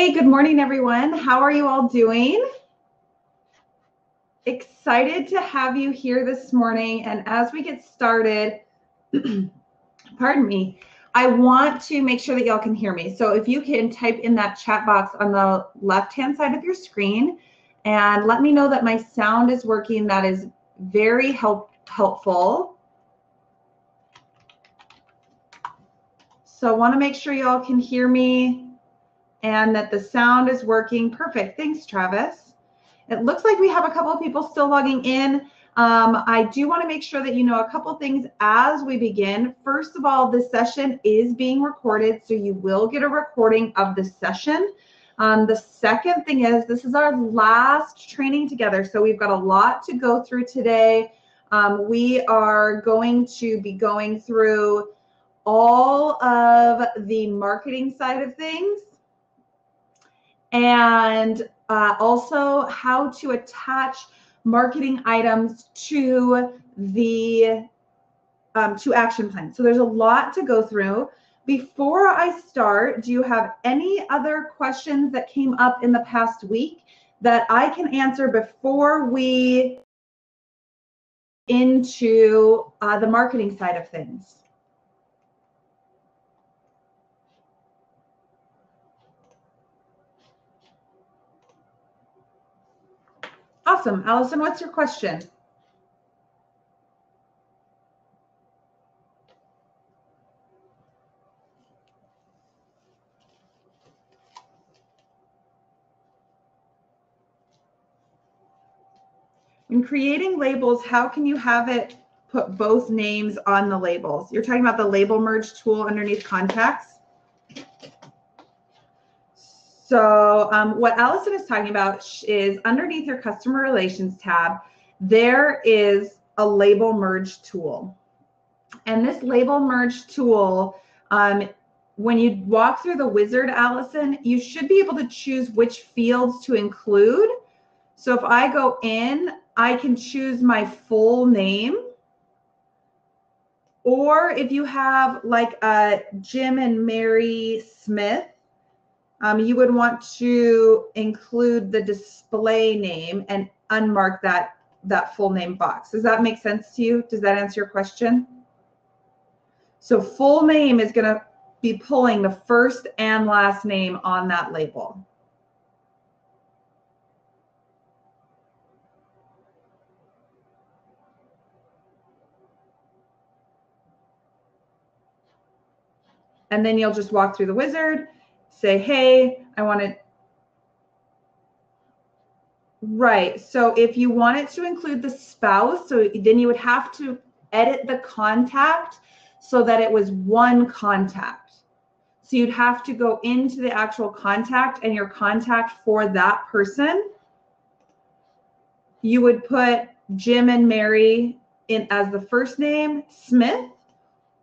Hey, good morning, everyone. How are you all doing? Excited to have you here this morning. And as we get started, pardon me, I want to make sure that y'all can hear me. So if you can type in that chat box on the left-hand side of your screen and let me know that my sound is working, that is very helpful. So I want to make sure y'all can hear me and that the sound is working. Perfect. Thanks, Travis. It looks like we have a couple of people still logging in. I do want to make sure that you know a couple things as we begin. First of all, this session is being recorded, so you will get a recording of the session. The second thing is this is our last training together, so we've got a lot to go through today. We are going to be going through all of the marketing side of things, and also how to attach marketing items to the to action plans. So there's a lot to go through. Before I start, do you have any other questions that came up in the past week that I can answer before we into the marketing side of things? Awesome. Allison, what's your question? When creating labels, how can you have it put both names on the labels? You're talking about the label merge tool underneath contacts. So what Allison is talking about is underneath your customer relations tab, there is a label merge tool. And this label merge tool, when you walk through the wizard, Allison, you should be able to choose which fields to include. So if I go in, I can choose my full name. Or if you have like a Jim and Mary Smith, you would want to include the display name and unmark that full name box. Does that make sense to you? Does that answer your question? So full name is going to be pulling the first and last name on that label. And then you'll just walk through the wizard, say, hey, I want it. Right. So if you wanted to include the spouse, so then you would have to edit the contact so that it was one contact. So you'd have to go into the actual contact and your contact for that person. You would put Jim and Mary in as the first name, Smith,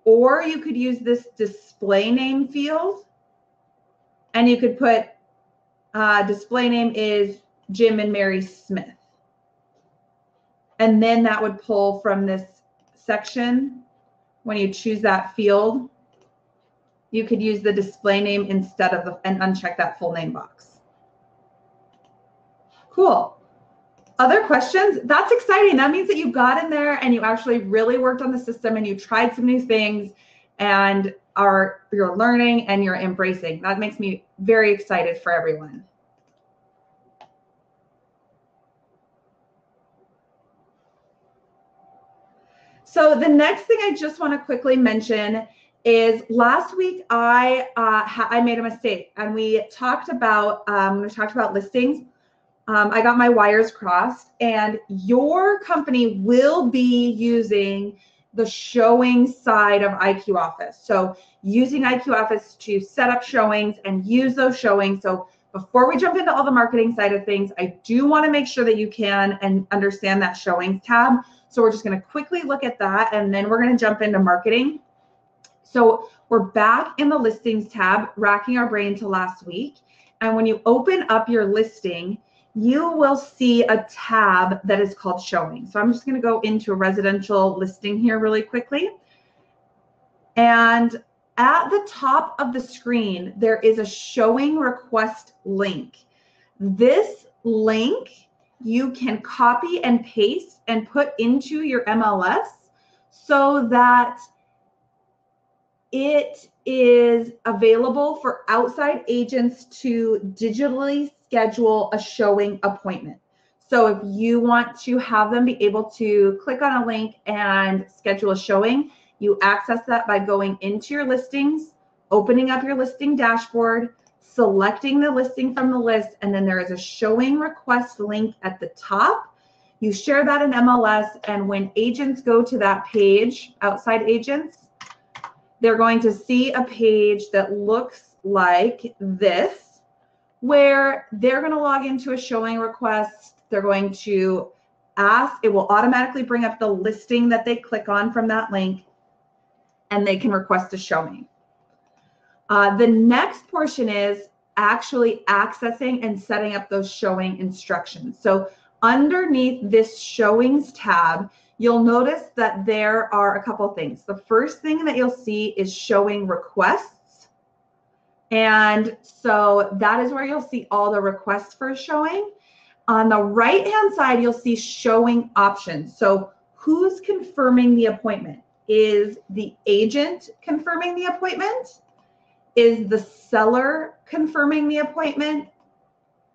or you could use this display name field and you could put display name is Jim and Mary Smith. And then that would pull from this section. When you choose that field, you could use the display name instead of and uncheck that full name box. Cool. Other questions? That's exciting. That means that you got in there and you actually really worked on the system and you tried some new things and you're learning and you're embracing. That makes me very excited for everyone. So the next thing I just want to quickly mention is last week I made a mistake and we talked about listings. I got my wires crossed, and your company will be using the showing side of IQ Office. So using IQ Office to set up showings and use those showings. So before we jump into all the marketing side of things, I do want to make sure that you can and understand that showings tab. So we're just going to quickly look at that, and then we're going to jump into marketing. So we're back in the listings tab, racking our brain to last week. And when you open up your listing, you will see a tab that is called showing. So I'm just going to go into a residential listing here really quickly. And At the top of the screen, there is a showing request link. This link you can copy and paste and put into your MLS so that it is available for outside agents to digitally schedule a showing appointment. So if you want to have them be able to click on a link and schedule a showing, you access that by going into your listings, opening up your listing dashboard, selecting the listing from the list, and then there is a showing request link at the top. You share that in MLS, and when agents go to that page, outside agents, they're going to see a page that looks like this, where they're going to log into a showing request. They're going to ask, it will automatically bring up the listing that they click on from that link, and they can request a showing. The next portion is actually accessing and setting up those showing instructions. So underneath this showings tab, you'll notice that there are a couple things. The first thing that you'll see is showing requests. And so that is where you'll see all the requests for a showing. On the right-hand side, you'll see showing options. So who's confirming the appointment? Is the agent confirming the appointment? Is the seller confirming the appointment?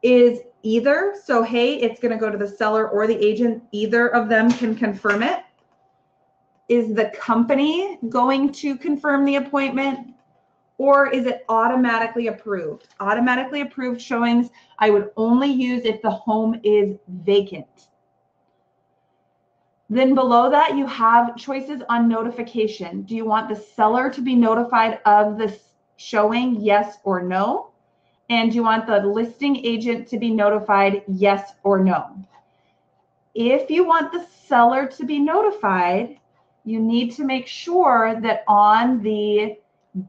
Is either? So, hey, it's going to go to the seller or the agent. Either of them can confirm it. Is the company going to confirm the appointment? Or is it automatically approved? Automatically approved showings I would only use if the home is vacant. Then below that, you have choices on notification. Do you want the seller to be notified of this showing, yes or no? And do you want the listing agent to be notified, yes or no? If you want the seller to be notified, you need to make sure that on the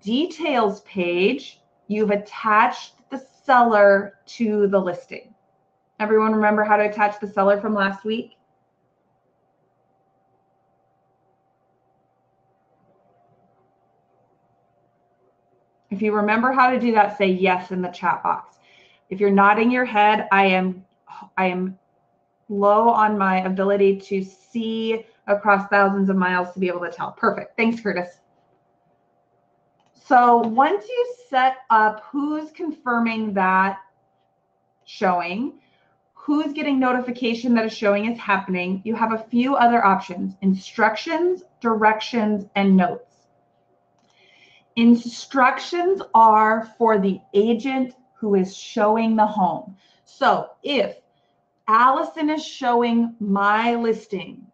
details page, you've attached the seller to the listing. Everyone remember how to attach the seller from last week? If you remember how to do that, say yes in the chat box. If you're nodding your head, I am low on my ability to see across thousands of miles to be able to tell. Perfect. Thanks, Curtis. So once you set up who's confirming that showing, who's getting notification that a showing is happening, you have a few other options: instructions, directions, and notes. Instructions are for the agent who is showing the home. So if Allison is showing my listing,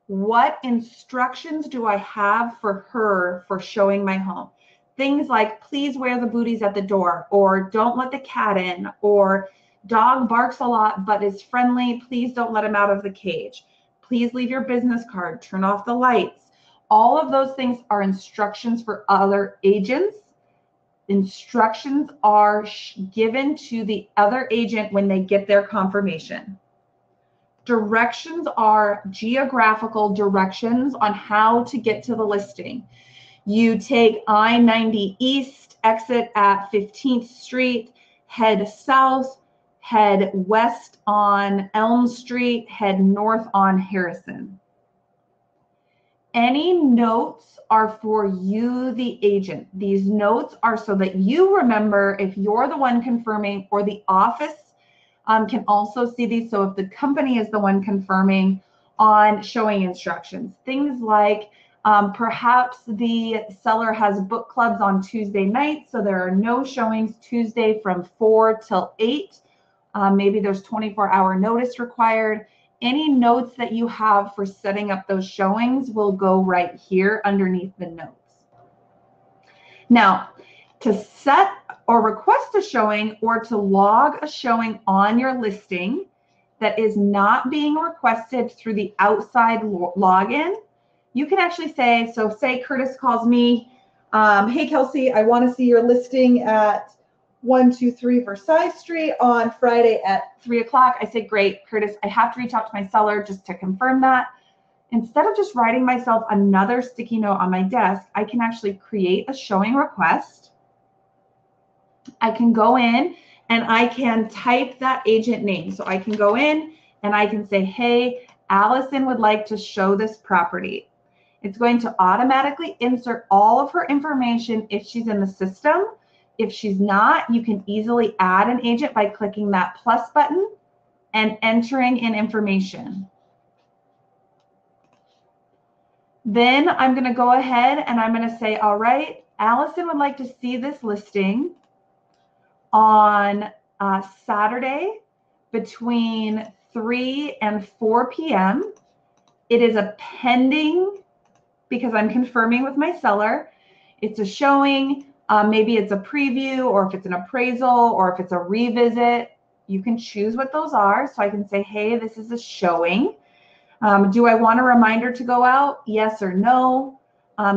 what instructions do I have for her for showing my home? Things like, please wear the booties at the door, or don't let the cat in, or dog barks a lot but is friendly, please don't let him out of the cage. Please leave your business card, turn off the lights. All of those things are instructions for other agents. Instructions are given to the other agent when they get their confirmation. Directions are geographical directions on how to get to the listing. You take I-90 East, exit at 15th Street, head south, head west on Elm Street, head north on Harrison. Any notes are for you, the agent. These notes are so that you remember if you're the one confirming, or the office can also see these. So if the company is the one confirming on showing instructions, things like perhaps the seller has book clubs on Tuesday night, so there are no showings Tuesday from 4 till 8. Maybe there's 24-hour notice required. Any notes that you have for setting up those showings will go right here underneath the notes. Now, to set or request a showing, or to log a showing on your listing that is not being requested through the outside login, you can actually say, so say Curtis calls me, hey Kelsey, I want to see your listing at 123 Versailles Street on Friday at 3 o'clock. I say, great, Curtis, I have to reach out to my seller just to confirm that. instead of just writing myself another sticky note on my desk, I can actually create a showing request. I can go in and I can type that agent name. So I can go in and I can say, hey, Allison would like to show this property. It's going to automatically insert all of her information if she's in the system. If she's not, you can easily add an agent by clicking that plus button and entering in information. Then I'm going to go ahead and I'm going to say, all right, Allison would like to see this listing on Saturday between 3 and 4 p.m. It is a pending, because I'm confirming with my seller. It's a showing, maybe it's a preview, or if it's an appraisal, or if it's a revisit. You can choose what those are. So I can say, hey, this is a showing. Do I want a reminder to go out? Yes or no.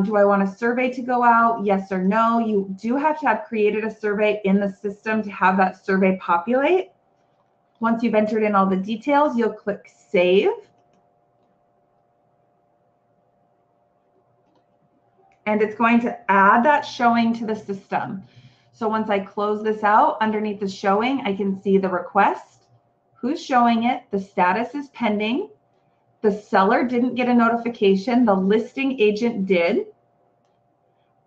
Do I want a survey to go out? Yes or no. You do have to have created a survey in the system to have that survey populate. Once you've entered in all the details, you'll click save. And it's going to add that showing to the system. So once I close this out, underneath the showing, I can see the request, who's showing it, the status is pending. The seller didn't get a notification, the listing agent did.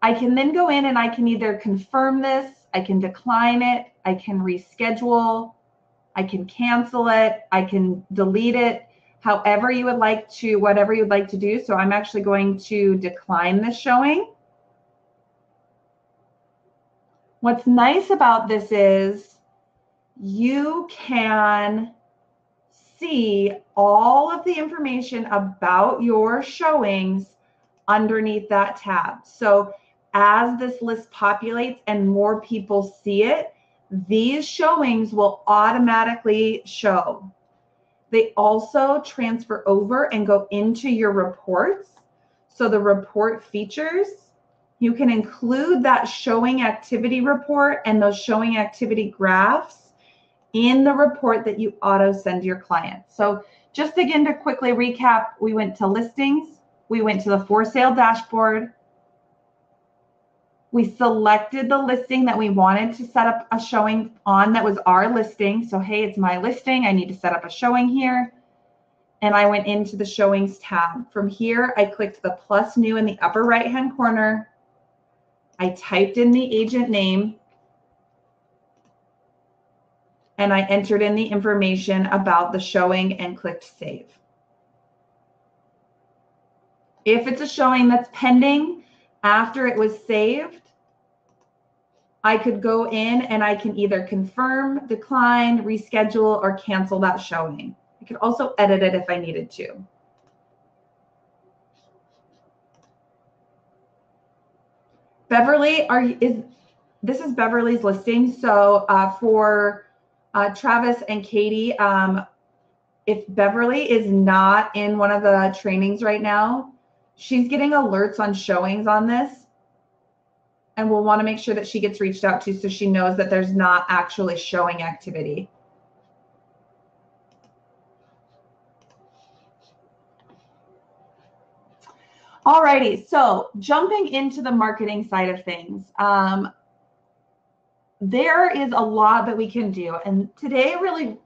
I can then go in and I can either confirm this, I can decline it, I can reschedule, I can cancel it, I can delete it, however you would like to, whatever you'd like to do. So I'm actually going to decline this showing. What's nice about this is you can see all of the information about your showings underneath that tab. So as this list populates and more people see it, these showings will automatically show. They also transfer over and go into your reports. So the report features, you can include that showing activity report and those showing activity graphs in the report that you auto send to your clients. So just again to quickly recap, we went to listings, we went to the for sale dashboard, we selected the listing that we wanted to set up a showing on that was our listing. So hey, it's my listing, I need to set up a showing here. And I went into the showings tab. From here, I clicked the plus new in the upper right-hand corner. I typed in the agent name, and I entered in the information about the showing and clicked save. If it's a showing that's pending after it was saved, I could go in and I can either confirm, decline, reschedule, or cancel that showing. I could also edit it if I needed to. Beverly, this is Beverly's listing. So for Travis and Katie, if Beverly is not in one of the trainings right now, she's getting alerts on showings on this, and we'll want to make sure that she gets reached out to so she knows that there's not actually showing activity. Alrighty, so jumping into the marketing side of things, there is a lot that we can do, and today really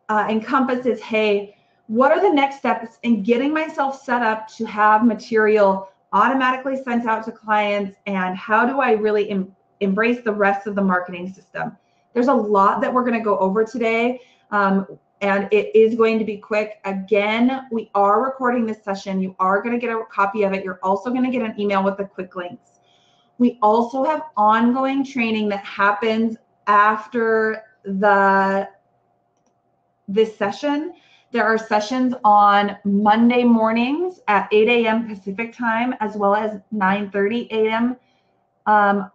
encompasses, hey, what are the next steps in getting myself set up to have material automatically sent out to clients, and how do I really embrace the rest of the marketing system? There's a lot that we're going to go over today, and it is going to be quick. Again, we are recording this session. You are going to get a copy of it. You're also going to get an email with the quick links. We also have ongoing training that happens after this session. There are sessions on Monday mornings at 8 a.m. Pacific time, as well as 9:30 a.m.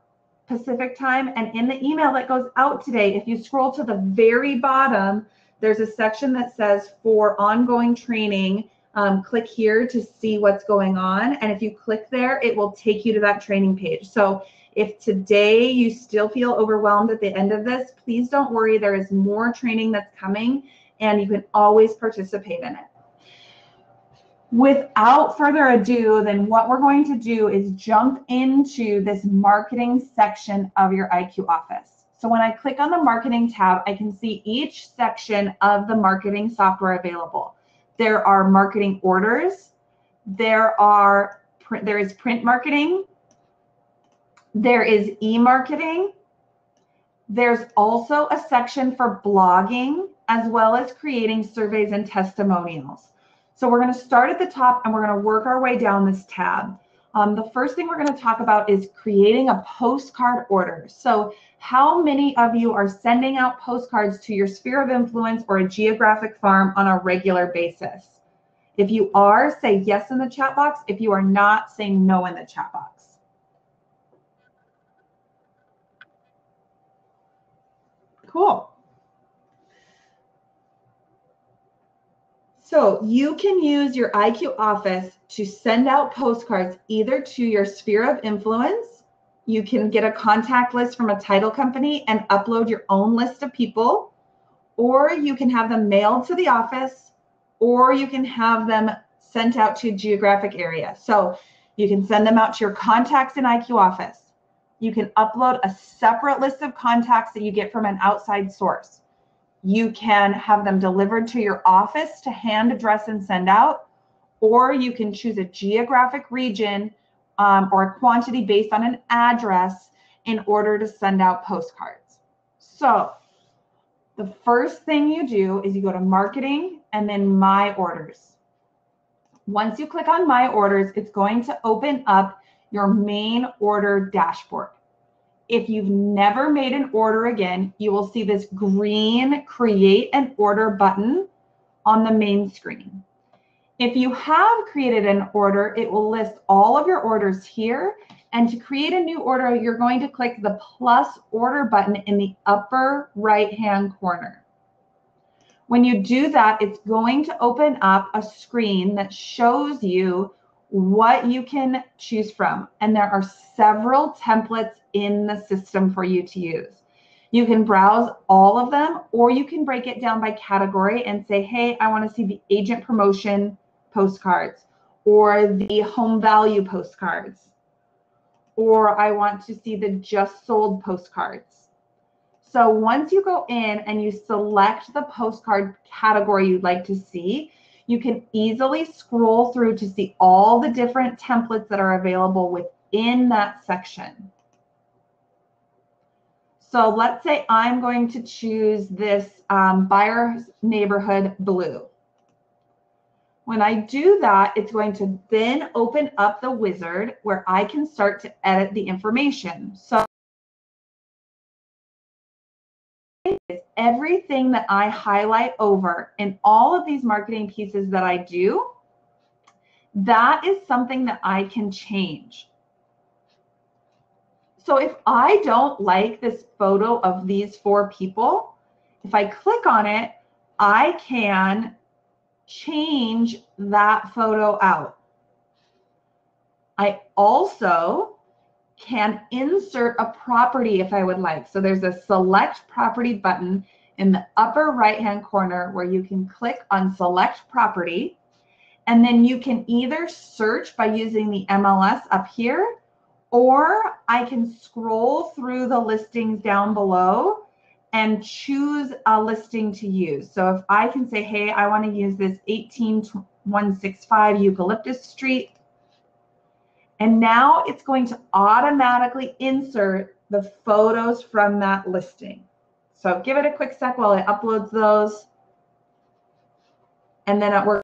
Pacific time. And in the email that goes out today, if you scroll to the very bottom, there's a section that says for ongoing training, click here to see what's going on. And if you click there, it will take you to that training page. So if today you still feel overwhelmed at the end of this, please don't worry. There is more training that's coming, and you can always participate in it. Without further ado, then what we're going to do is jump into this marketing section of your IQ office. So when I click on the marketing tab, I can see each section of the marketing software available. There are marketing orders, there is print marketing, there is e-marketing, there's also a section for blogging, as well as creating surveys and testimonials. So we're going to start at the top and we're going to work our way down this tab. The first thing we're going to talk about is creating a postcard order. So how many of you are sending out postcards to your sphere of influence or a geographic farm on a regular basis? If you are, say yes in the chat box. If you are not, say no in the chat box. Cool. So you can use your IQ office to send out postcards either to your sphere of influence. You can get a contact list from a title company and upload your own list of people, or you can have them mailed to the office, or you can have them sent out to a geographic area. So you can send them out to your contacts in IQ office. You can upload a separate list of contacts that you get from an outside source. You can have them delivered to your office to hand address and send out, or you can choose a geographic region or a quantity based on an address in order to send out postcards. So the first thing you do is you go to marketing and then my orders. Once you click on my orders, it's going to open up your main order dashboard. If you've never made an order again, you will see this green create an order button on the main screen. If you have created an order, it will list all of your orders here. And to create a new order, you're going to click the plus order button in the upper right-hand corner. When you do that, it's going to open up a screen that shows you what you can choose from. And there are several templates in the system for you to use. You can browse all of them, or you can break it down by category and say, hey, I want to see the agent promotion postcards, or the home value postcards, or I want to see the just sold postcards. So once you go in and you select the postcard category you'd like to see, you can easily scroll through to see all the different templates that are available within that section. So let's say I'm going to choose this buyer's neighborhood blue. When I do that, it's going to then open up the wizard where I can start to edit the information. So everything that I highlight over in all of these marketing pieces that I do, that is something that I can change. So if I don't like this photo of these 4 people, if I click on it, I can change that photo out. I also can insert a property if I would like. So there's a select property button in the upper right-hand corner where you can click on select property, and then you can either search by using the MLS up here, or I can scroll through the listings down below and choose a listing to use. So if I can say, hey, I want to use this 18165 Eucalyptus Street, and now it's going to automatically insert the photos from that listing. So give it a quick sec while it uploads those, and then it works.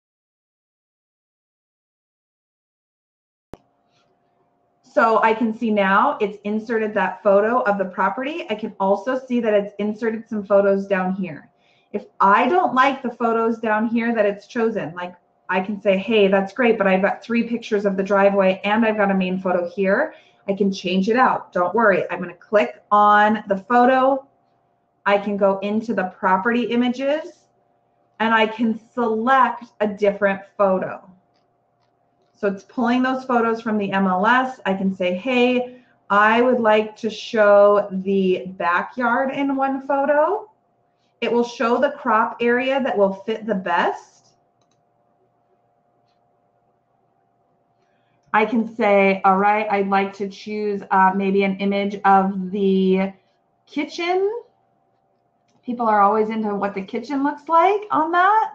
So I can see now it's inserted that photo of the property. I can also see that it's inserted some photos down here. If I don't like the photos down here that it's chosen, like I can say, hey, that's great, but I've got 3 pictures of the driveway and I've got a main photo here. I can change it out. Don't worry. I'm going to click on the photo. I can go into the property images and I can select a different photo. So it's pulling those photos from the MLS. I can say, hey, I would like to show the backyard in one photo. It will show the crop area that will fit the best. I can say, all right, I'd like to choose maybe an image of the kitchen. People are always into what the kitchen looks like on that.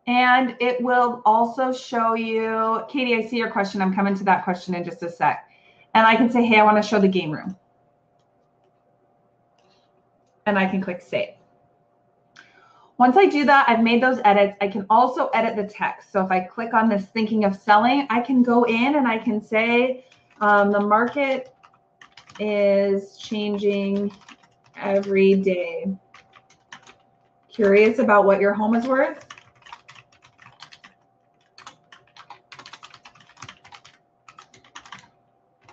And it will also show you, Katie, I see your question. I'm coming to that question in just a sec. And I can say, hey, I want to show the game room. And I can click save. Once I do that, I've made those edits. I can also edit the text. So if I click on this thinking of selling, I can go in and I can say the market is changing every day. Curious about what your home is worth?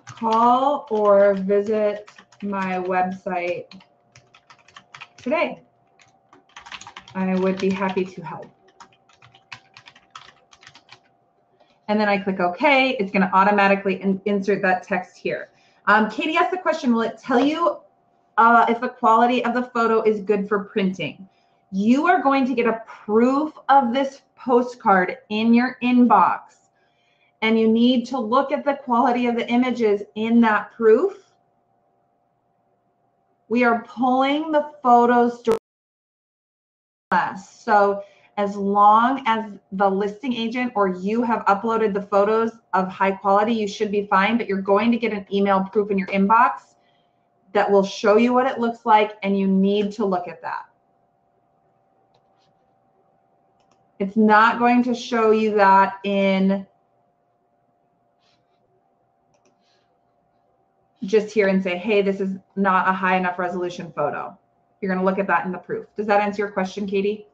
Call or visit my website today. I would be happy to help. And then I click OK. It's going to automatically insert that text here. Katie asked the question, will it tell you if the quality of the photo is good for printing? You are going to get a proof of this postcard in your inbox. And you need to look at the quality of the images in that proof. We are pulling the photos directly. So as long as the listing agent or you have uploaded the photos of high quality, you should be fine, but you're going to get an email proof in your inbox that will show you what it looks like, and you need to look at that. It's not going to show you that in just here and say, hey, this is not a high enough resolution photo. You're going to look at that in the proof. Does that answer your question, Katie?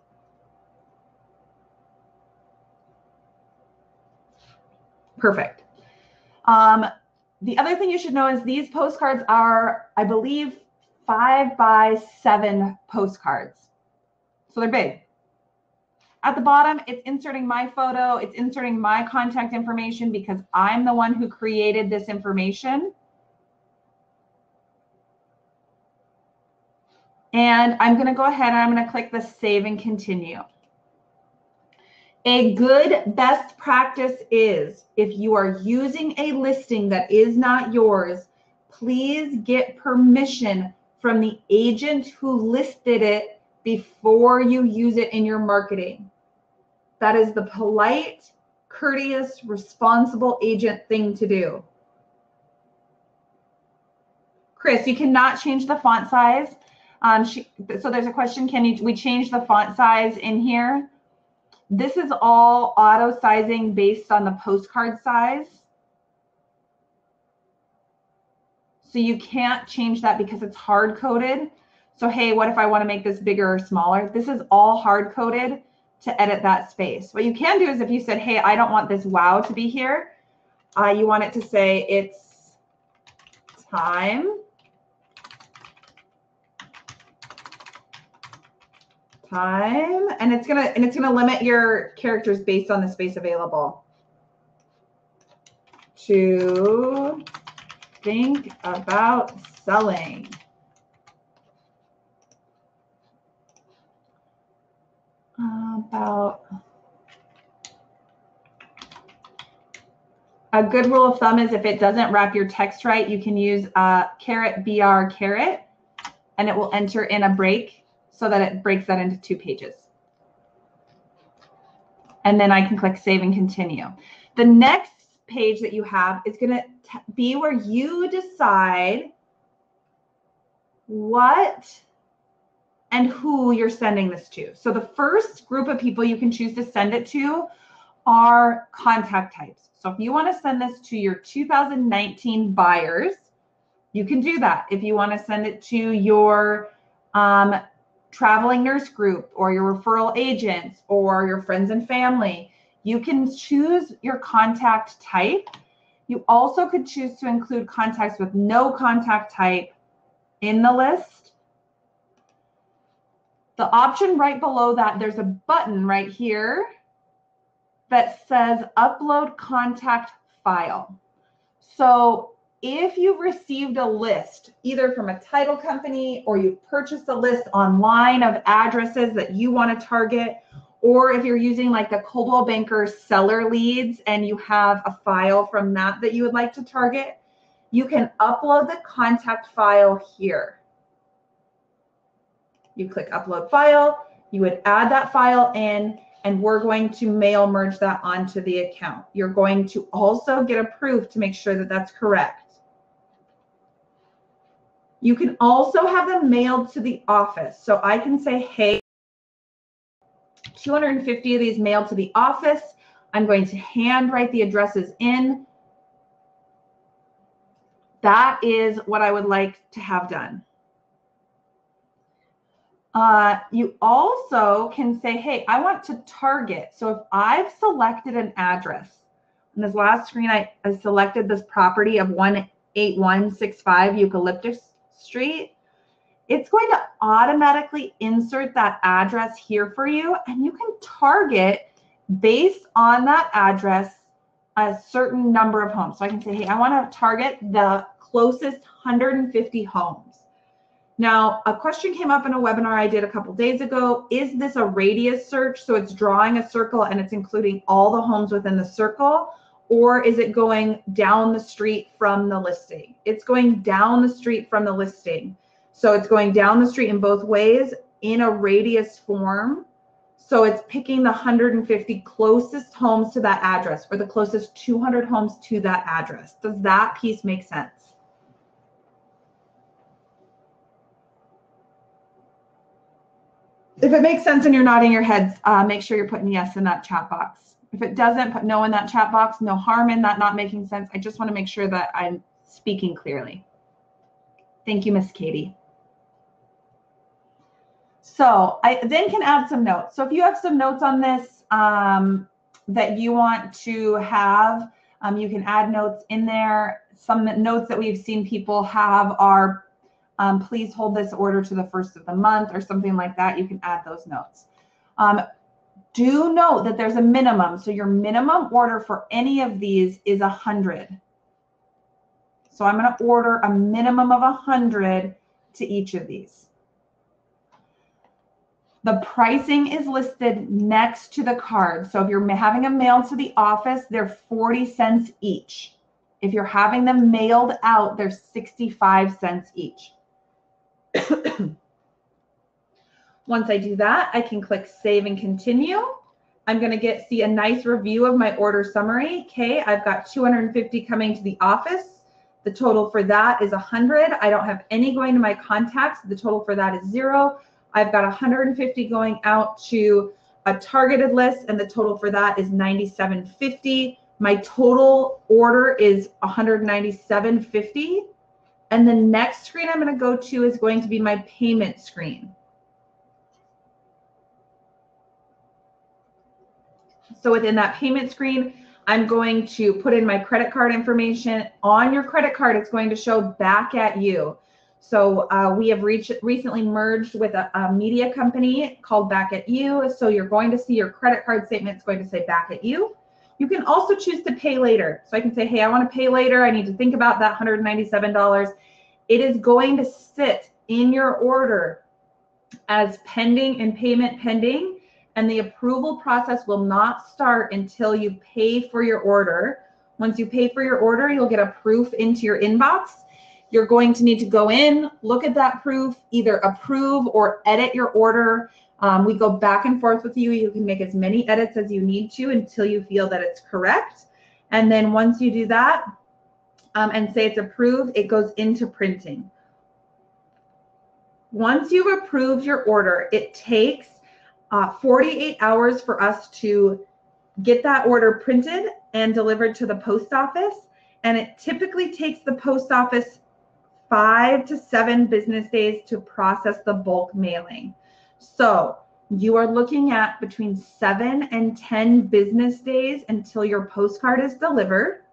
Perfect. The other thing you should know is these postcards are, I believe, 5x7 postcards. So they're big. At the bottom, it's inserting my photo. It's inserting my contact information because I'm the one who created this information. And I'm going to go ahead and I'm going to click the save and continue. A good best practice is if you are using a listing that is not yours, please get permission from the agent who listed it before you use it in your marketing. That is the polite, courteous, responsible agent thing to do. Chris, you cannot change the font size. So there's a question, we change the font size in here? This is all auto sizing based on the postcard size. So you can't change that because it's hard coded. So hey, what if I want to make this bigger or smaller? This is all hard coded to edit that space. What you can do is if you said, hey, I don't want this wow to be here, you want it to say it's time. And it's gonna limit your characters based on the space available. To think about selling. About a good rule of thumb is if it doesn't wrap your text right, you can use $BR and it will enter in a break so that it breaks that into 2 pages. And then I can click save and continue. The next page that you have is going to be where you decide what and who you're sending this to. So the first group of people you can choose to send it to are contact types. So if you want to send this to your 2019 buyers, you can do that. If you want to send it to your traveling nurse group or your referral agents or your friends and family, you can choose your contact type. You also could choose to include contacts with no contact type in the list. The option right below that, there's a button right here that says upload contact file. So if you've received a list, either from a title company or you've purchased a list online of addresses that you want to target, or if you're using like the Coldwell Banker seller leads and you have a file from that you would like to target, you can upload the contact file here. You click upload file, you would add that file in, and we're going to mail merge that onto the account. You're going to also get a proof to make sure that that's correct. You can also have them mailed to the office. So I can say, hey, 250 of these mailed to the office. I'm going to handwrite the addresses in. That is what I would like to have done. You also can say, hey, I want to target. So if I've selected an address, in this last screen, I selected this property of 18165 Eucalyptus Street. It's going to automatically insert that address here for you, and you can target based on that address a certain number of homes. So I can say, hey, I want to target the closest 150 homes. Now, a question came up in a webinar I did a couple days ago. Is this a radius search? So it's drawing a circle and it's including all the homes within the circle, or is it going down the street from the listing? It's going down the street from the listing. So it's going down the street in both ways in a radius form. So it's picking the 150 closest homes to that address, or the closest 200 homes to that address. Does that piece make sense? If it makes sense and you're nodding your heads, make sure you're putting yes in that chat box. If it doesn't, put no in that chat box. No harm in that not making sense. I just want to make sure that I'm speaking clearly. Thank you, Miss Katie. So I then can add some notes. So if you have some notes on this that you want to have, you can add notes in there. Some notes that we've seen people have are, please hold this order to the 1st of the month, or something like that. You can add those notes. Do note that there's a minimum. So your minimum order for any of these is 100. So I'm going to order a minimum of 100 to each of these. The pricing is listed next to the card. So if you're having them mailed to the office, they're 40 cents each. If you're having them mailed out, they're 65 cents each. Once I do that, I can click save and continue. I'm going to see a nice review of my order summary. Okay, I've got 250 coming to the office. The total for that is 100. I don't have any going to my contacts. The total for that is 0. I've got 150 going out to a targeted list, and the total for that is $97.50. My total order is $197.50. And the next screen I'm going to go to is going to be my payment screen. So within that payment screen, I'm going to put in my credit card information. On your credit card, it's going to show back at you. So we have recently merged with a media company called Back at You. So you're going to see your credit card statement. It's going to say Back at You. You can also choose to pay later. So I can say, hey, I want to pay later. I need to think about that $197. It is going to sit in your order as pending and payment pending. And the approval process will not start until you pay for your order. Once you pay for your order, you'll get a proof into your inbox. You're going to need to go in, look at that proof, either approve or edit your order. We go back and forth with you. You can make as many edits as you need to until you feel that it's correct. And then once you do that and say it's approved, it goes into printing. Once you've approved your order, it takes 48 hours for us to get that order printed and delivered to the post office. And it typically takes the post office 5 to 7 business days to process the bulk mailing. So you are looking at between 7 and 10 business days until your postcard is delivered.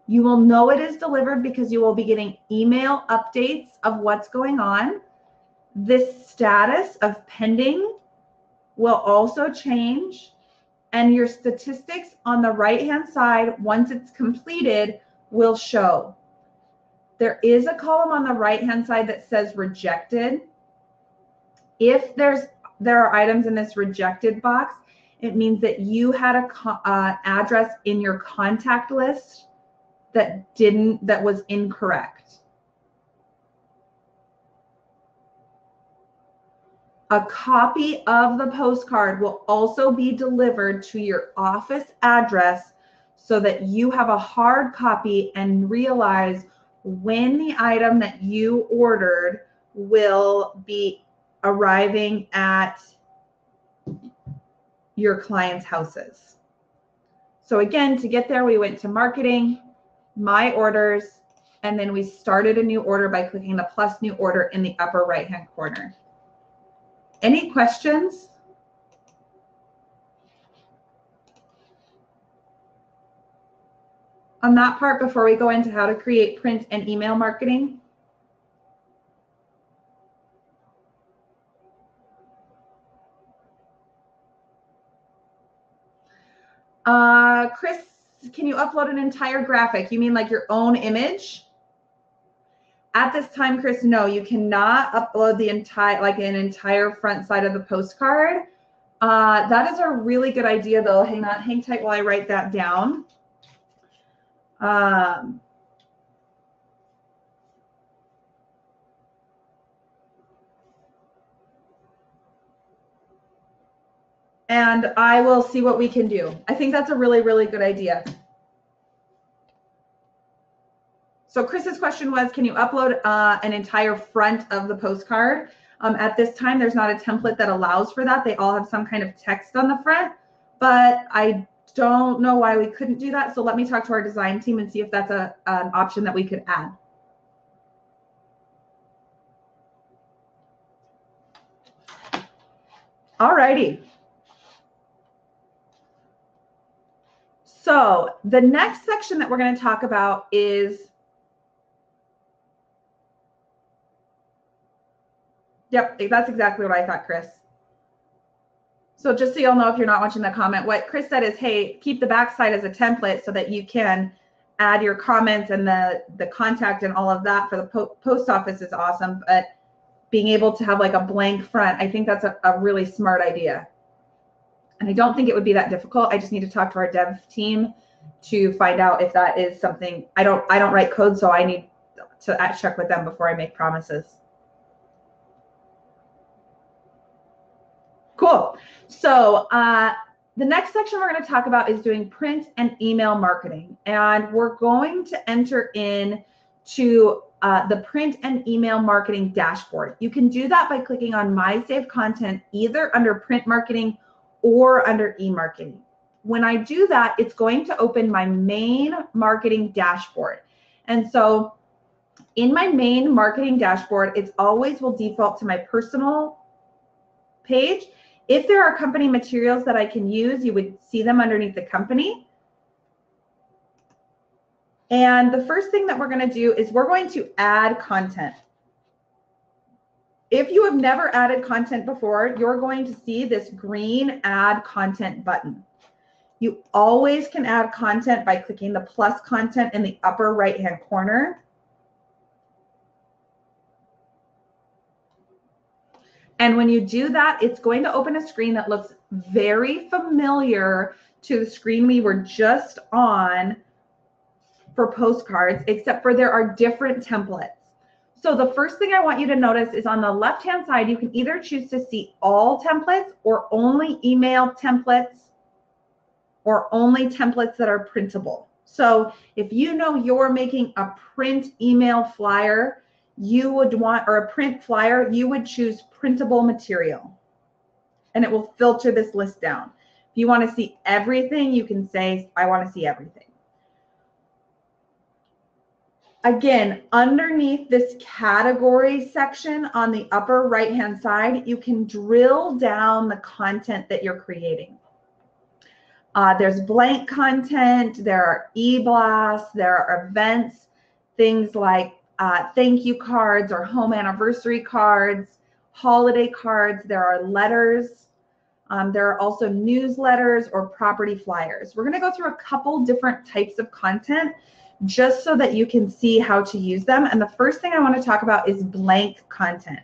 You will know it is delivered because you will be getting email updates of what's going on. This status of pending will also change, and your statistics on the right-hand side, once it's completed, will show. There is a column on the right-hand side that says rejected. If there are items in this rejected box, it means that you had a address in your contact list that was incorrect. A copy of the postcard will also be delivered to your office address so that you have a hard copy and realize when the item that you ordered will be arriving at your clients' houses. So again, to get there, we went to marketing, my orders, and then we started a new order by clicking the plus new order in the upper right-hand corner. Any questions? On that part before we go into how to create print and email marketing? Chris, can you upload an entire graphic? You mean like your own image? At this time, Chris, no, you cannot upload the entire front side of the postcard. That is a really good idea though. Hang tight while I write that down. And I will see what we can do. I think that's a really, really good idea. So Chris's question was, can you upload an entire front of the postcard? At this time, there's not a template that allows for that. They all have some kind of text on the front, but I don't know why we couldn't do that. So let me talk to our design team and see if that's an option that we could add. All righty. So the next section that we're going to talk about is, yep, that's exactly what I thought, Chris. So just so you'll know if you're not watching the comment, what Chris said is, hey, keep the backside as a template so that you can add your comments and the contact and all of that for the post office is awesome. But being able to have like a blank front, I think that's a really smart idea. And I don't think it would be that difficult. I just need to talk to our dev team to find out if that is something. I don't write code, so I need to check with them before I make promises. Cool. So the next section we're going to talk about is doing print and email marketing. And we're going to enter in to the print and email marketing dashboard. You can do that by clicking on My Saved Content, either under print marketing or under e-marketing. When I do that, it's going to open my main marketing dashboard. And so in my main marketing dashboard, it's always will default to my personal page. If there are company materials that I can use, you would see them underneath the company. And the first thing that we're going to do is we're going to add content. If you have never added content before, you're going to see this green add content button. You always can add content by clicking the plus content in the upper right-hand corner. And when you do that, it's going to open a screen that looks very familiar to the screen we were just on for postcards, except for there are different templates. So the first thing I want you to notice is on the left-hand side, you can either choose to see all templates or only email templates or only templates that are printable. So if you know you're making a print email flyer, you would want, or a print flyer, you would choose printable material and it will filter this list down. If you want to see everything, you can say, I want to see everything. Again, underneath this category section on the upper right-hand side, you can drill down the content that you're creating. There's blank content, there are e-blasts, there are events, things like thank you cards or home anniversary cards, holiday cards, there are letters, there are also newsletters or property flyers. We're going to go through a couple different types of content just so that you can see how to use them. And the first thing I want to talk about is blank content.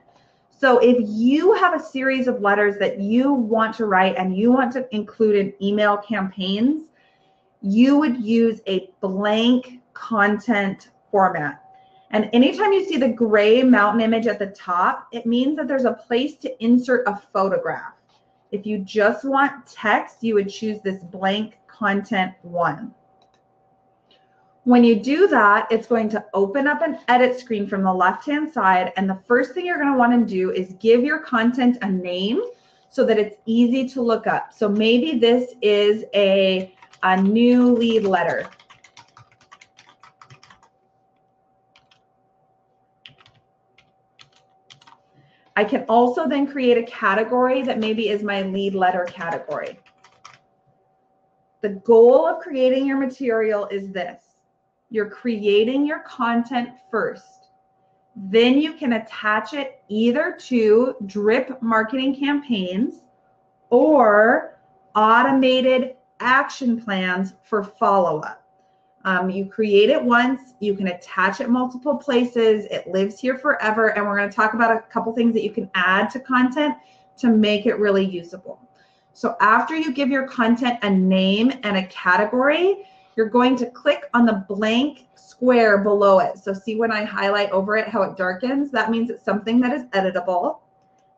So if you have a series of letters that you want to write and you want to include in email campaigns, you would use a blank content format. And anytime you see the gray mountain image at the top, it means that there's a place to insert a photograph. If you just want text, you would choose this blank content one. When you do that, it's going to open up an edit screen from the left-hand side. And the first thing you're going to want to do is give your content a name so that it's easy to look up. So maybe this is a new lead letter. I can also then create a category that maybe is my lead letter category. The goal of creating your material is this. You're creating your content first. Then you can attach it either to drip marketing campaigns or automated action plans for follow-up. You create it once, you can attach it multiple places, it lives here forever, and we're going to talk about a couple things that you can add to content to make it really usable. So after you give your content a name and a category, you're going to click on the blank square below it. So see when I highlight over it how it darkens? That means it's something that is editable.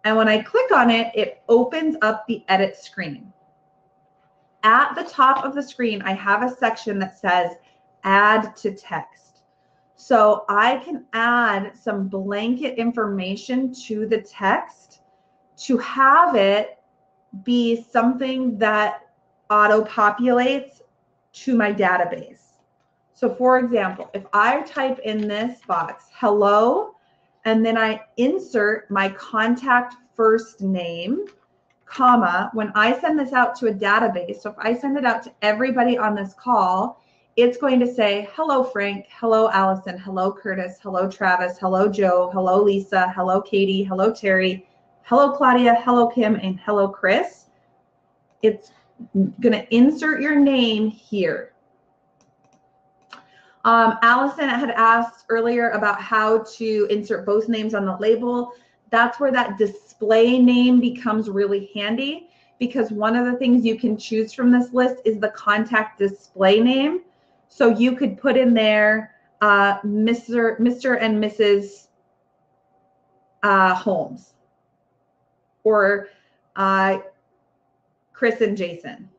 And when I click on it, it opens up the edit screen. At the top of the screen, I have a section that says add to text. So I can add some blanket information to the text to have it be something that auto-populates to my database. So for example, if I type in this box, hello, and then I insert my contact first name, comma, when I send this out to a database, so if I send it out to everybody on this call, it's going to say, hello, Frank, hello, Allison, hello, Curtis, hello, Travis, hello, Joe, hello, Lisa, hello, Katie, hello, Terry, hello, Claudia, hello, Kim, and hello, Chris. It's going to insert your name here. Allison had asked earlier about how to insert both names on the label. That's where that display name becomes really handy, because one of the things you can choose from this list is the contact display name. So you could put in there Mr. and Mrs. Holmes, or Chris and Jason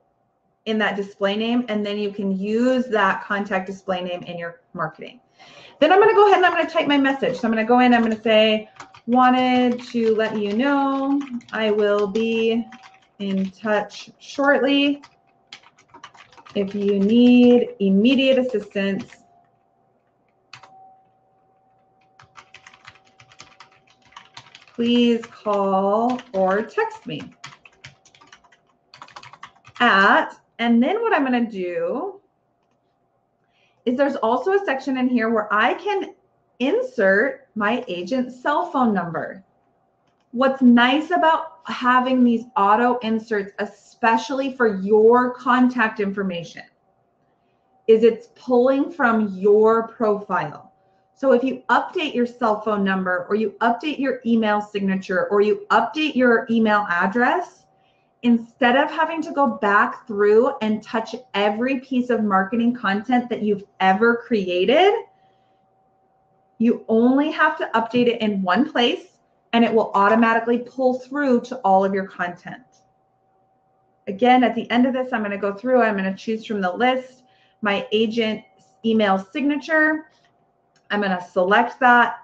in that display name, and then you can use that contact display name in your marketing. Then I'm going to go ahead and I'm going to type my message. So I'm going to go in, I'm going to say, wanted to let you know I will be in touch shortly. If you need immediate assistance, please call or text me at, and then what I'm going to do is there's also a section in here where I can insert my agent's cell phone number. What's nice about having these auto inserts, especially for your contact information, is it's pulling from your profile. So if you update your cell phone number, or you update your email signature, or you update your email address, instead of having to go back through and touch every piece of marketing content that you've ever created, you only have to update it in one place, and it will automatically pull through to all of your content. Again, at the end of this, I'm going to go through, I'm going to choose from the list my agent email signature. I'm going to select that,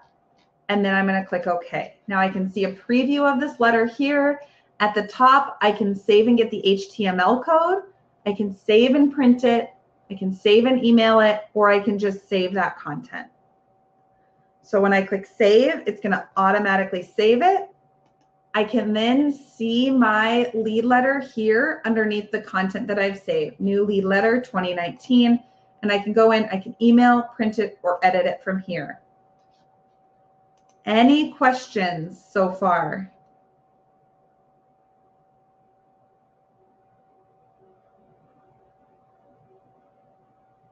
and then I'm going to click OK. Now I can see a preview of this letter here. At the top, I can save and get the HTML code. I can save and print it. I can save and email it, or I can just save that content. So when I click save, it's going to automatically save it. I can then see my lead letter here underneath the content that I've saved, new lead letter 2019, and I can go in, I can email, print it, or edit it from here. Any questions so far?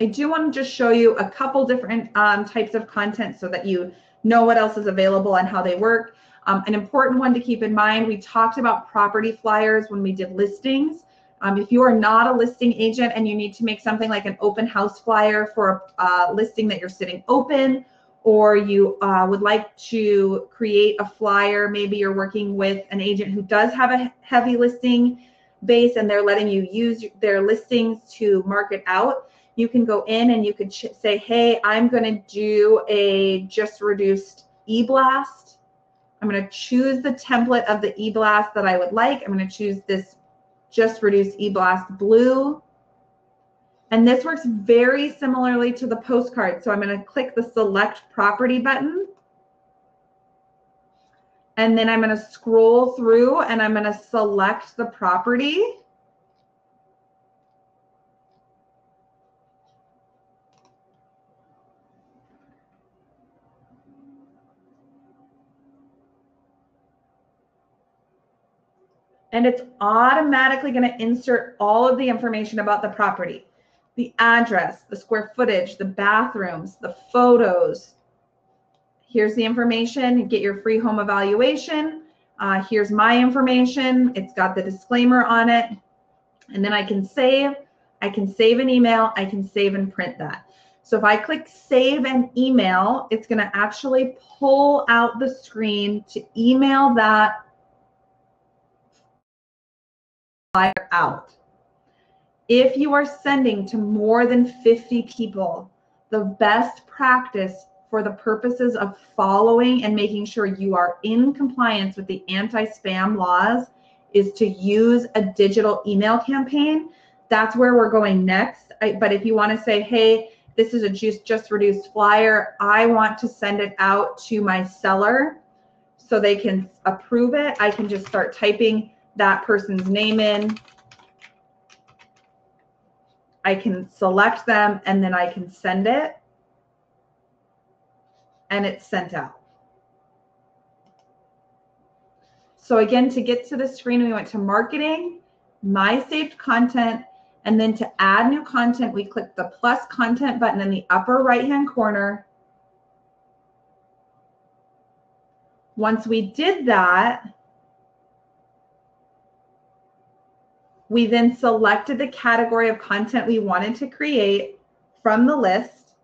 I do want to just show you a couple different types of content so that you know what else is available and how they work. An important one to keep in mind, we talked about property flyers when we did listings. If you are not a listing agent and you need to make something like an open house flyer for a listing that you're sitting open, or you would like to create a flyer, maybe you're working with an agent who does have a heavy listing base and they're letting you use their listings to market out, you can go in and you could say, hey, I'm going to do a just reduced e-blast. I'm going to choose the template of the e-blast that I would like. I'm going to choose this just reduced e-blast blue. And this works very similarly to the postcard. So I'm going to click the select property button. And then I'm going to scroll through and I'm going to select the property. And it's automatically going to insert all of the information about the property, the address, the square footage, the bathrooms, the photos. Here's the information. Get your free home evaluation. Here's my information. It's got the disclaimer on it. And then I can save. I can save an email. I can save and print that. So if I click save and email, it's going to actually pull out the screen to email that flyer out. If you are sending to more than 50 people, the best practice for the purposes of following and making sure you are in compliance with the anti-spam laws is to use a digital email campaign. That's where we're going next. But if you want to say, hey, this is a just reduced flyer, I want to send it out to my seller so they can approve it, I can just start typing that person's name in. I can select them and then I can send it and it's sent out. So again, to get to the screen, we went to marketing, my saved content, and then to add new content, we click the plus content button in the upper right-hand corner. Once we did that, we then selected the category of content we wanted to create from the list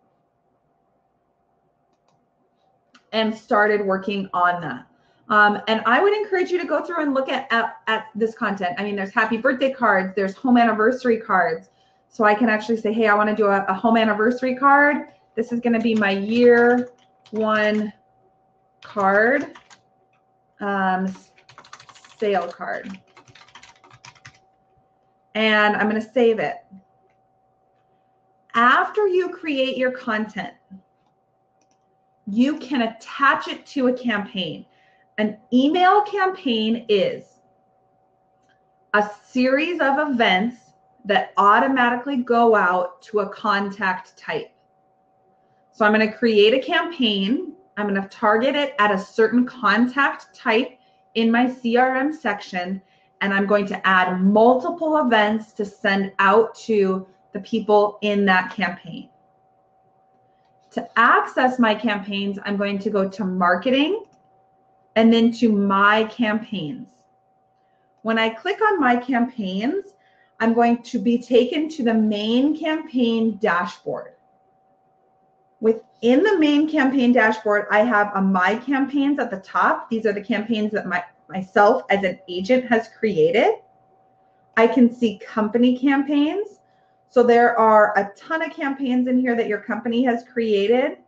and started working on that. And I would encourage you to go through and look at this content. I mean, there's happy birthday cards, there's home anniversary cards. So I can actually say, hey, I want to do a home anniversary card. This is going to be my year one card, sale card. And I'm going to save it. After you create your content, you can attach it to a campaign. An email campaign is a series of events that automatically go out to a contact type. So I'm going to create a campaign. I'm going to target it at a certain contact type in my CRM section, and I'm going to add multiple events to send out to the people in that campaign. To access my campaigns, I'm going to go to marketing and then to my campaigns. When I click on my campaigns, I'm going to be taken to the main campaign dashboard. Within the main campaign dashboard, I have my campaigns at the top. These are the campaigns that myself as an agent has created. I can see company campaigns. So there are a ton of campaigns in here that your company has created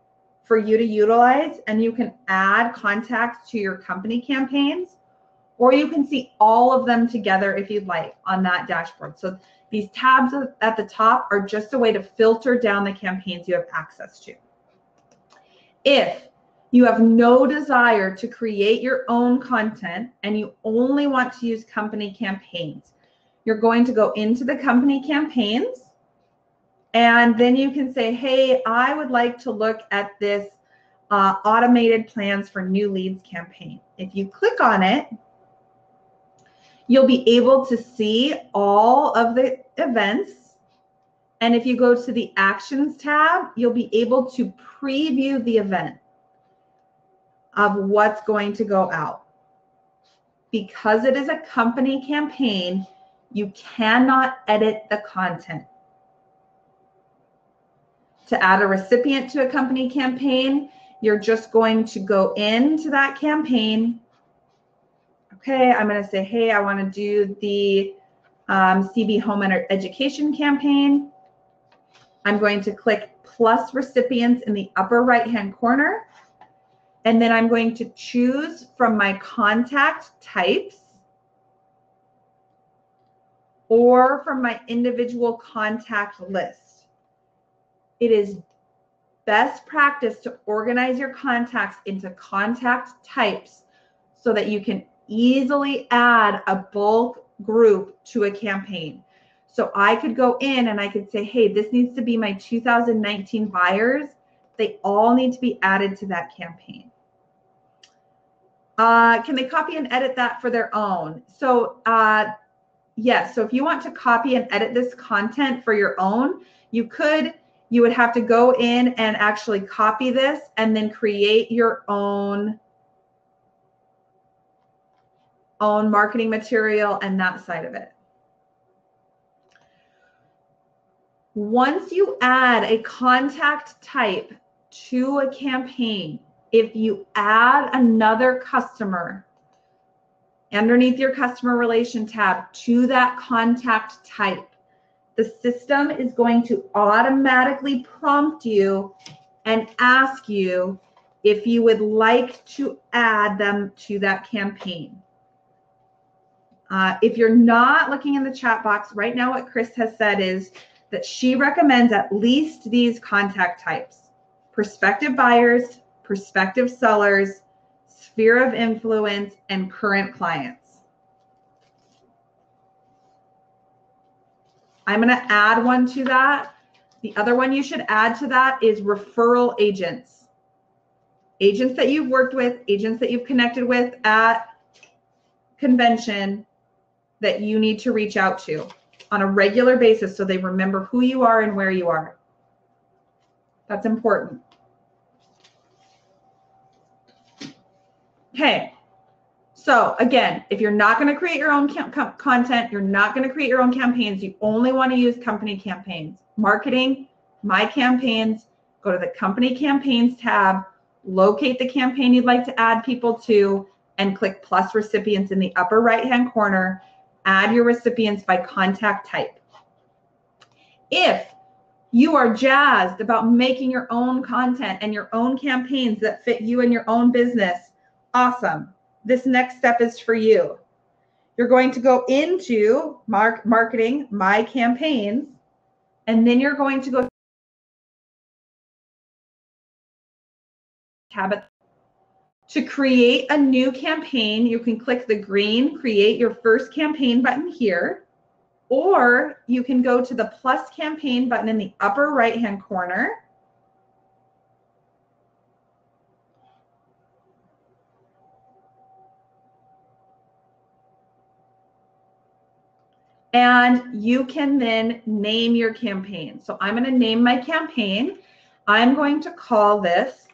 for you to utilize, and you can add contacts to your company campaigns, or you can see all of them together if you'd like on that dashboard. So these tabs at the top are just a way to filter down the campaigns you have access to. If you have no desire to create your own content and you only want to use company campaigns, you're going to go into the company campaigns, and then you can say, hey, I would like to look at this automated plans for new leads campaign. If you click on it, you'll be able to see all of the events And if you go to the Actions tab, you'll be able to preview the event of what's going to go out. Because it is a company campaign, you cannot edit the content. To add a recipient to a company campaign, you're just going to go into that campaign. Okay, I'm going to say, hey, I want to do the CB Home Education campaign. I'm going to click plus recipients in the upper right-hand corner. And then I'm going to choose from my contact types or from my individual contact list. It is best practice to organize your contacts into contact types so that you can easily add a bulk group to a campaign. So I could go in and I could say, hey, this needs to be my 2019 buyers. They all need to be added to that campaign. Can they copy and edit that for their own? So yes, so if you want to copy and edit this content for your own, you could. You would have to go in and actually copy this and then create your own marketing material and that side of it. Once you add a contact type to a campaign, if you add another customer underneath your customer relation tab to that contact type, the system is going to automatically prompt you and ask you if you would like to add them to that campaign. If you're not looking in the chat box right now, what Chris has said is that she recommends at least these contact types: prospective buyers, prospective sellers, sphere of influence, and current clients. I'm going to add one to that. The other one you should add to that is referral agents. Agents that you've worked with, agents that you've connected with at convention that you need to reach out to on a regular basis so they remember who you are and where you are. That's important. Okay. So again, if you're not going to create your own content, you're not going to create your own campaigns, you only want to use company campaigns. Marketing, My Campaigns, go to the Company Campaigns tab, locate the campaign you'd like to add people to, and click plus recipients in the upper right-hand corner. Add your recipients by contact type. If you are jazzed about making your own content and your own campaigns that fit you and your own business, awesome. This next step is for you. You're going to go into Marketing, My Campaigns, and then you're going to go tab to create a new campaign. You can click the green Create Your First Campaign button here, or you can go to the plus campaign button in the upper right-hand corner. And you can then name your campaign. So I'm going to name my campaign. I'm going to call this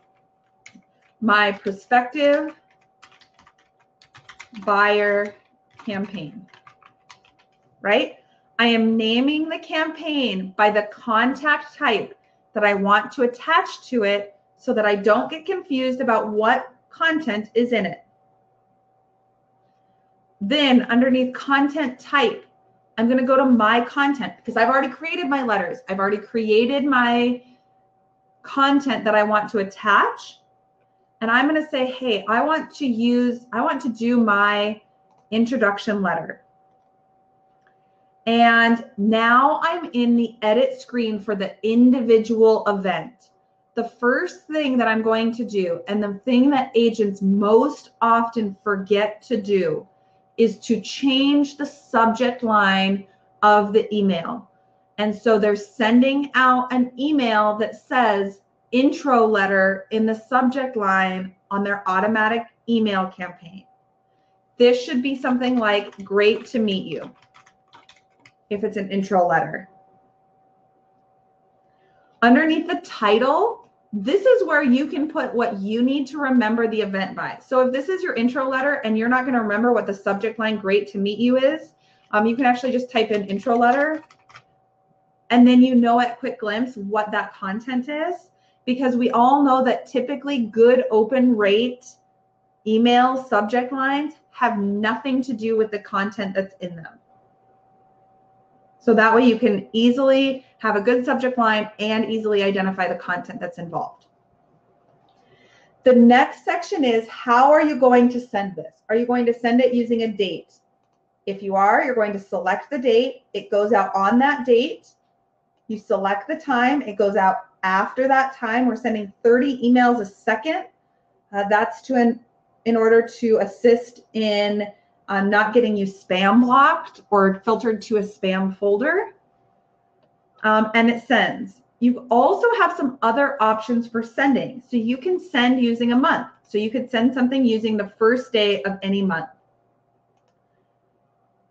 my prospective buyer campaign, right? I am naming the campaign by the contact type that I want to attach to it so that I don't get confused about what content is in it. Then underneath content type, I'm going to go to my content because I've already created my letters. I've already created my content that I want to attach. And I'm going to say, hey, I want to do my introduction letter. And now I'm in the edit screen for the individual event. The first thing that I'm going to do, and the thing that agents most often forget to do, is to change the subject line of the email. And so they're sending out an email that says intro letter in the subject line on their automatic email campaign. This should be something like great to meet you if it's an intro letter. Underneath the title, this is where you can put what you need to remember the event by. So if this is your intro letter and you're not going to remember what the subject line "Great to meet you" is, you can actually just type in intro letter, and then you know at quick glimpse what that content is, because we all know that typically good open rate email subject lines have nothing to do with the content that's in them. So that way you can easily have a good subject line and easily identify the content that's involved. The next section is, how are you going to send this? Are you going to send it using a date? If you are, you're going to select the date. It goes out on that date. You select the time. It goes out after that time. We're sending 30 emails a second. That's in order to assist in not getting you spam blocked or filtered to a spam folder. And it sends. You also have some other options for sending. So you can send using a month. So you could send something using the first day of any month.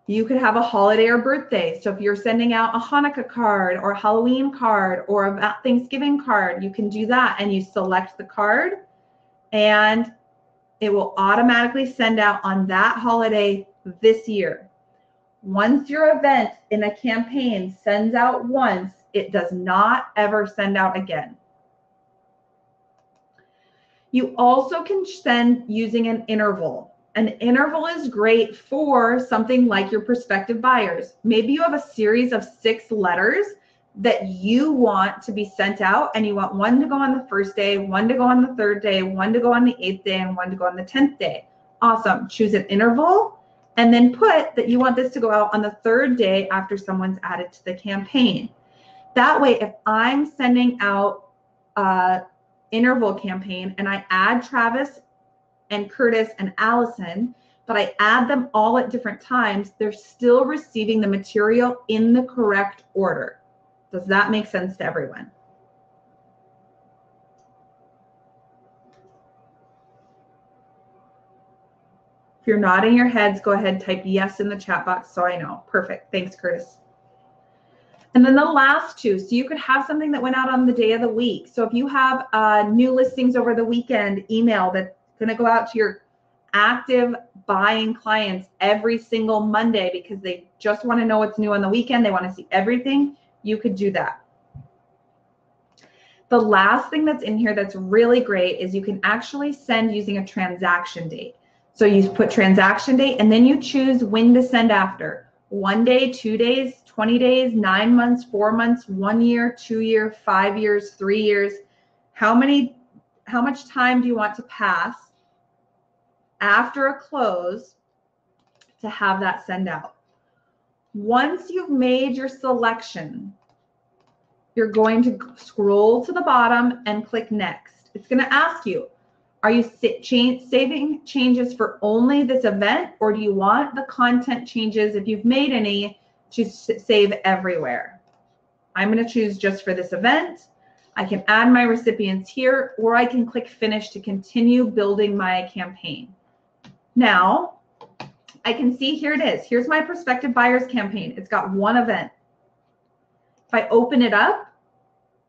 You could have a holiday or birthday. So if you're sending out a Hanukkah card or a Halloween card or a Thanksgiving card, you can do that, and you select the card and it will automatically send out on that holiday this year. Once your event in a campaign sends out once, it does not ever send out again. You also can send using an interval. An interval is great for something like your prospective buyers. Maybe you have a series of 6 letters that you want to be sent out, and you want one to go on the first day, one to go on the 3rd day, one to go on the 8th day, and one to go on the 10th day. Awesome. Choose an interval and then put that you want this to go out on the 3rd day after someone's added to the campaign. That way, if I'm sending out an interval campaign and I add Travis and Curtis and Allison, but I add them all at different times, they're still receiving the material in the correct order. Does that make sense to everyone? If you're nodding your heads, go ahead and type yes in the chat box so I know. Perfect. Thanks, Curtis. And then the last 2, so you could have something that went out on the day of the week. So if you have new listings over the weekend email that's going to go out to your active buying clients every single Monday because they just want to know what's new on the weekend, they want to see everything, you could do that. The last thing that's in here that's really great is you can actually send using a transaction date. So you put transaction date and then you choose when to send after. 1 day, 2 days, 20 days, 9 months, 4 months, 1 year, 2 years, 5 years, 3 years. How much time do you want to pass after a close to have that send out? Once you've made your selection, you're going to scroll to the bottom and click next. It's going to ask you, are you saving changes for only this event, or do you want the content changes, if you've made any, to save everywhere? I'm going to choose just for this event. I can add my recipients here, or I can click finish to continue building my campaign. Now, I can see here it is. Here's my prospective buyers campaign. It's got 1 event. If I open it up,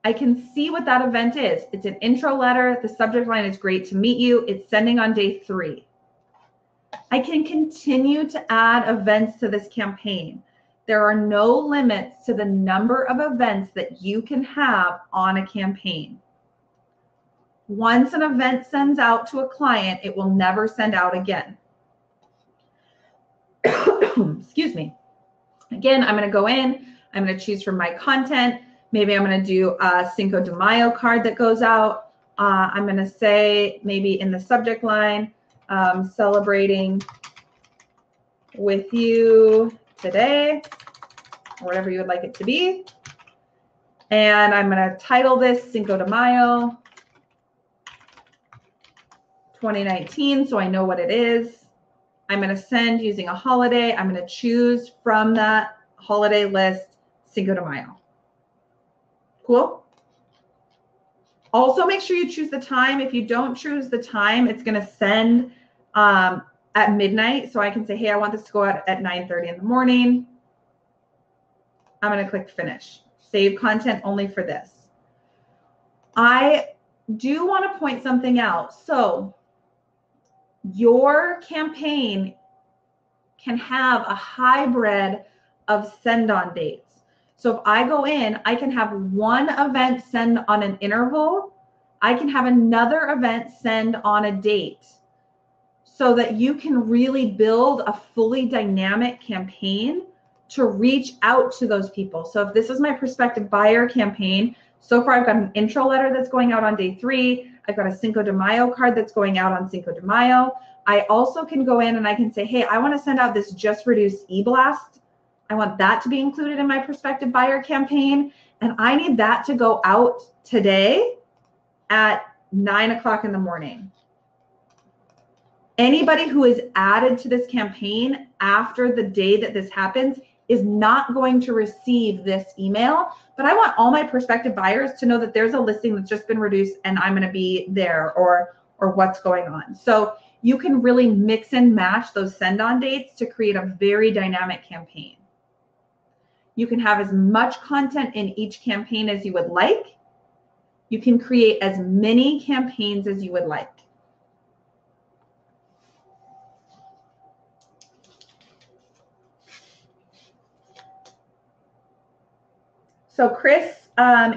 I can see what that event is. It's an intro letter. The subject line is great to meet you. It's sending on day 3. I can continue to add events to this campaign. There are no limits to the number of events that you can have on a campaign. Once an event sends out to a client, it will never send out again. Excuse me. Again, I'm going to go in. I'm going to choose from my content. Maybe I'm going to do a Cinco de Mayo card that goes out. I'm going to say maybe in the subject line, celebrating with you today, or whatever you would like it to be. And I'm going to title this Cinco de Mayo 2019 so I know what it is. I'm going to send using a holiday. I'm going to choose from that holiday list Cinco de Mayo. Cool. Also, make sure you choose the time. If you don't choose the time, it's going to send at midnight. So I can say, hey, I want this to go out at 9:30 in the morning. I'm going to click finish. Save content only for this. I do want to point something out. So your campaign can have a hybrid of send on dates. So if I go in, I can have one event send on an interval. I can have another event send on a date, so that you can really build a fully dynamic campaign to reach out to those people. So if this is my prospective buyer campaign, so far I've got an intro letter that's going out on day 3. I've got a Cinco de Mayo card that's going out on Cinco de Mayo. I also can go in and I can say, hey, I want to send out this Just Reduce e-blast. I want that to be included in my prospective buyer campaign. And I need that to go out today at 9 o'clock in the morning. Anybody who is added to this campaign after the day that this happens is not going to receive this email, but I want all my prospective buyers to know that there's a listing that's just been reduced and I'm going to be there, or what's going on. So you can really mix and match those send on dates to create a very dynamic campaign. You can have as much content in each campaign as you would like. You can create as many campaigns as you would like. So Chris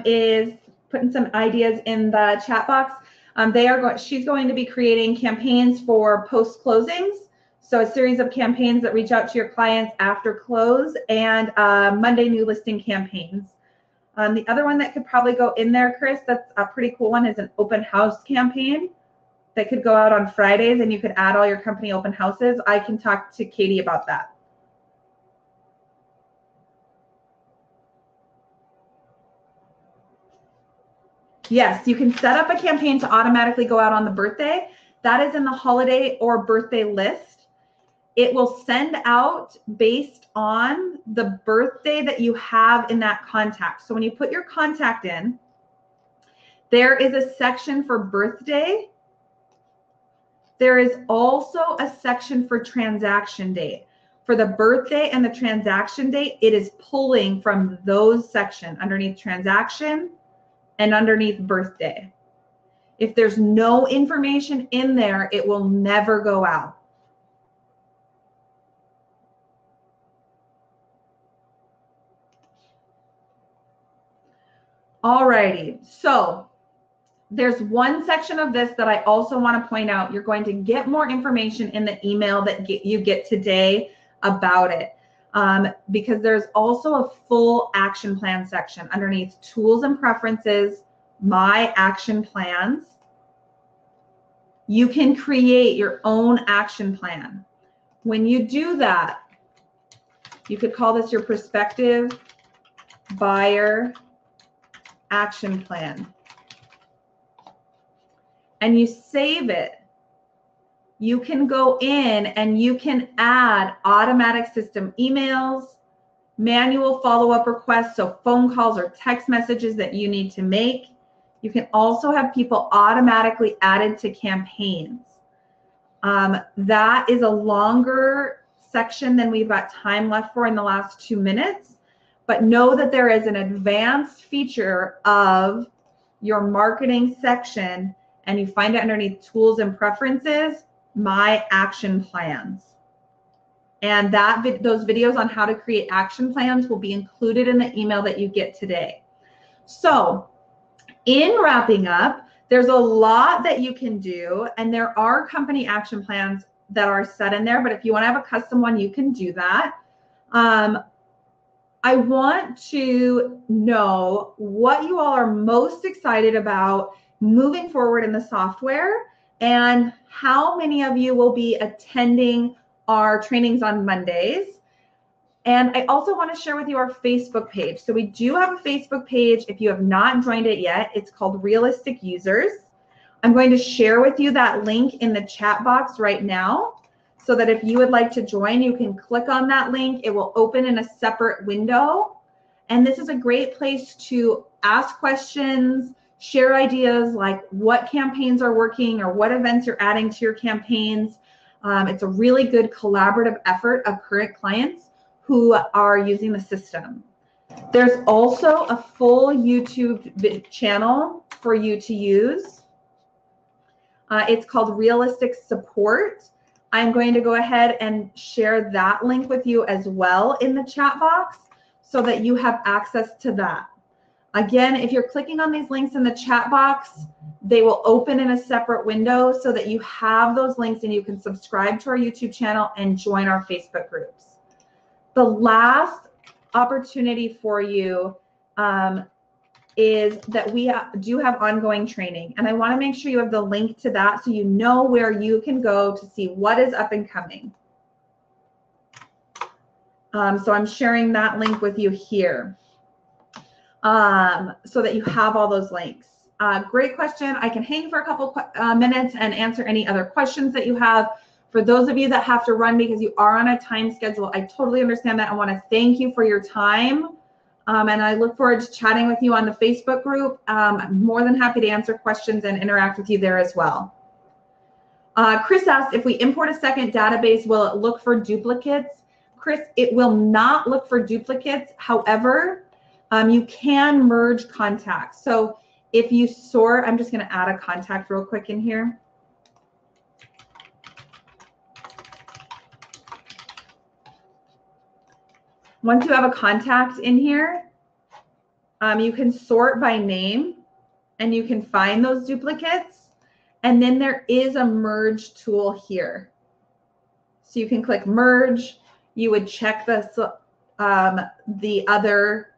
is putting some ideas in the chat box. She's going to be creating campaigns for post closings. So a series of campaigns that reach out to your clients after close, and Monday new listing campaigns. The other one that could probably go in there, Chris, that's a pretty cool one, is an open house campaign that could go out on Fridays, and you could add all your company open houses. I can talk to Katie about that. Yes, you can set up a campaign to automatically go out on the birthday. That is in the holiday or birthday list. It will send out based on the birthday that you have in that contact. So when you put your contact in, there is a section for birthday. There is also a section for transaction date. For the birthday and the transaction date, it is pulling from those sections underneath transaction and underneath birthday. If there's no information in there, it will never go out. Alrighty, so there's one section of this that I also want to point out. You're going to get more information in the email that you get today about it, because there's also a full action plan section underneath tools and preferences, my action plans. You can create your own action plan. When you do that, you could call this your prospective buyer action plan. And you save it. You can go in and you can add automatic system emails, manual follow-up requests, so phone calls or text messages that you need to make. You can also have people automatically added to campaigns. That is a longer section than we've got time left for in the last 2 minutes, but know that there is an advanced feature of your marketing section, and you find it underneath tools and preferences, my action plans. And those videos on how to create action plans will be included in the email that you get today. So in wrapping up, there's a lot that you can do, and there are company action plans that are set in there, but if you want to have a custom one, you can do that. I want to know what you all are most excited about moving forward in the software, and how many of you will be attending our trainings on Mondays. And I also want to share with you our Facebook page. So we do have a Facebook page. If you have not joined it yet, it's called Realistic Users. I'm going to share with you that link in the chat box right now, so that if you would like to join, you can click on that link. It will open in a separate window. And this is a great place to ask questions, share ideas like what campaigns are working or what events you're adding to your campaigns. It's a really good collaborative effort of current clients who are using the system. There's also a full YouTube channel for you to use. It's called Realistic Support. I'm going to go ahead and share that link with you as well in the chat box so that you have access to that. Again, if you're clicking on these links in the chat box, they will open in a separate window so that you have those links and you can subscribe to our YouTube channel and join our Facebook groups. The last opportunity for you is that we do have ongoing training, and I want to make sure you have the link to that so you know where you can go to see what is up and coming. So I'm sharing that link with you here so that you have all those links. Great question. I can hang for a couple minutes and answer any other questions that you have. For those of you that have to run because you are on a time schedule, I totally understand that. I want to thank you for your time. And I look forward to chatting with you on the Facebook group. I'm more than happy to answer questions and interact with you there as well. Chris asked, if we import a second database, will it look for duplicates? Chris, it will not look for duplicates. However, you can merge contacts. So if you sort, I'm just going to add a contact real quick in here. Once you have a contact in here, you can sort by name and you can find those duplicates. And then there is a merge tool here. So you can click merge. You would check the other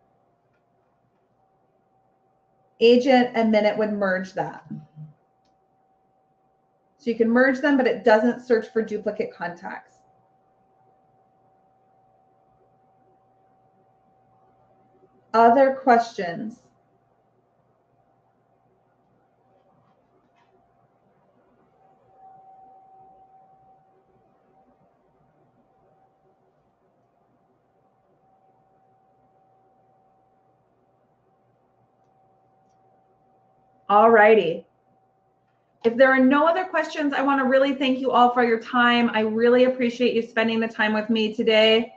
agent and then it would merge that. So you can merge them, but it doesn't search for duplicate contacts. Other questions? All righty. If there are no other questions, I want to really thank you all for your time. I really appreciate you spending the time with me today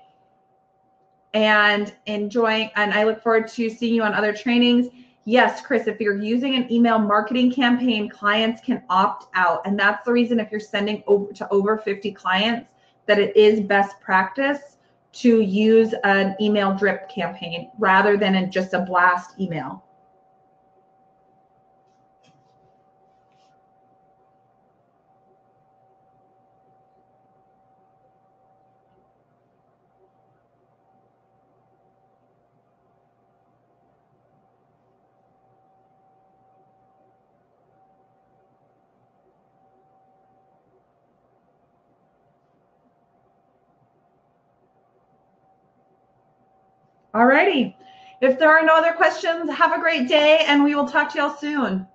and enjoying, and I look forward to seeing you on other trainings. Yes, Chris, if you're using an email marketing campaign, clients can opt out. And that's the reason if you're sending over 50 clients, that it is best practice to use an email drip campaign rather than just a blast email. All righty. If there are no other questions, have a great day and we will talk to y'all soon.